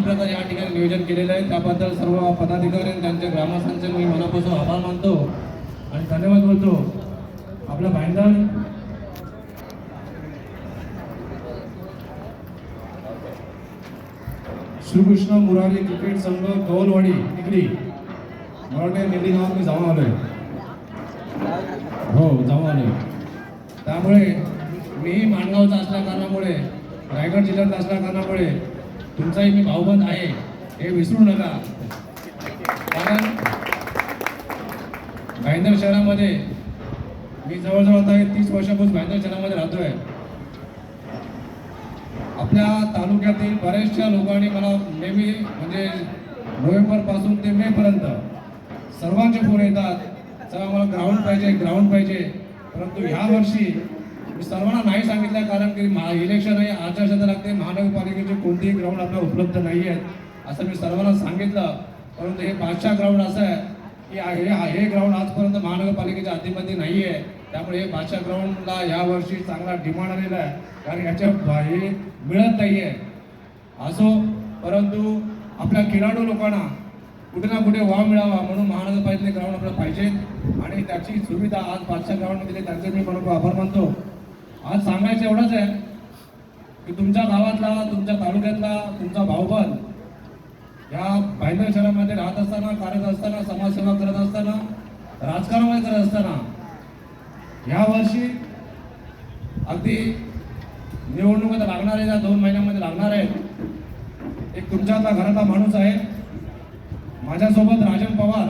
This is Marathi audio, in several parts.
प्रकारे या ठिकाणी नियोजन केलेलं आहे, त्याबद्दल सर्व पदाधिकारी आणि त्यांच्या ग्रामस्थांचे मी मनापासून आभार मानतो आणि धन्यवाद बोलतो. आपलं भाईंदर श्रीकृष्ण मुरारी क्रिकेट संघ कौलवाडी निगडी मराठे निगडी गावात मी जाऊन आलोय. हो, जाऊन आलोय. त्यामुळे मीही माणगावचा असल्या कारणामुळे, रायगड जिल्ह्यात असल्या कारणामुळे तुमचाही मी भाऊबंद आहे हे विसरू नका. कारण भाईंदर शहरामध्ये मी जवळजवळ आता 30 वर्षापासून भाईंदर शहरामध्ये राहतोय. आपल्या तालुक्यातील बऱ्याचशा लोकांनी मला नेहमी म्हणजे नोव्हेंबरपासून ते मेपर्यंत सर्वांचे फोन येतात, चला मला ग्राउंड पाहिजे, ग्राउंड पाहिजे. परंतु ह्या वर्षी मी सर्वांना नाही सांगितलं, कारण की इलेक्शन आहे, आचारसंहिता लागते, महानगरपालिकेचे कोणतेही ग्राउंड आपल्याला उपलब्ध नाही आहेत असं मी सर्वांना सांगितलं. परंतु हे बादशाह ग्राउंड असं आहे की हे ग्राउंड आजपर्यंत महानगरपालिकेच्या हद्दीमध्ये नाही आहे. त्यामुळे हे बादशाह ग्राउंडला यावर्षी चांगला डिमांड आलेला आहे, कारण याच्या हे मिळत नाही आहे. असो, परंतु आपल्या खेळाडू लोकांना कुठे ना कुठे वाव मिळावा म्हणून महानगरपालिकेचे ग्राउंड आपल्याला पाहिजे आणि त्याची सुविधा आज बादशाह ग्राउंड दिली, त्यांचे मी मनपूर्वक आभार मानतो. आज सांगायचं एवढंच आहे की तुमच्या गावातला, तुमच्या तालुक्यातला तुमचा भाऊबंद या भाईंदर शहरामध्ये राहत असताना, कार्यरत असताना, समाजसेवा करत असताना, राजकारणामध्ये करत असताना या वर्षी अगदी निवडणुका लागणार आहे, 2 महिन्यामध्ये लागणार आहे. एक तुमच्यातला घरातला माणूस आहे. माझ्यासोबत राजन पवार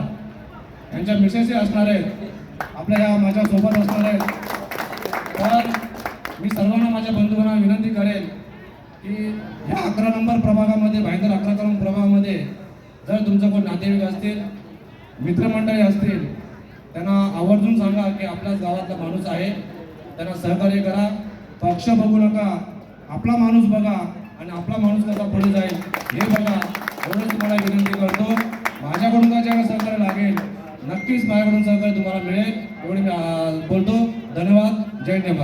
यांच्या मिसेसही असणार आहेत, आपल्या या माझ्यासोबत असणार आहेत. तर मी सर्वांना, माझ्या बंधूंना विनंती करेन की ह्या 11 नंबर प्रभागामध्ये, भाईंदर 11 नंबर प्रभागामध्ये जर तुमचं कोण नातेवाईक असतील, मित्रमंडळी असतील, त्यांना आवर्जून सांगा की आपल्याच गावातला माणूस आहे, त्यांना सहकार्य करा. पक्ष बघू नका, आपला माणूस बघा आणि आपला माणूस कसा पुढे जाईल हे बघा. एवढंच तुम्हाला विनंती करतो. माझ्याकडून काय ज्यावेळेस सहकार्य लागेल, नक्कीच माझ्याकडून सहकार्य तुम्हाला मिळेल एवढे बोलतो. धन्यवाद. जय हिंद.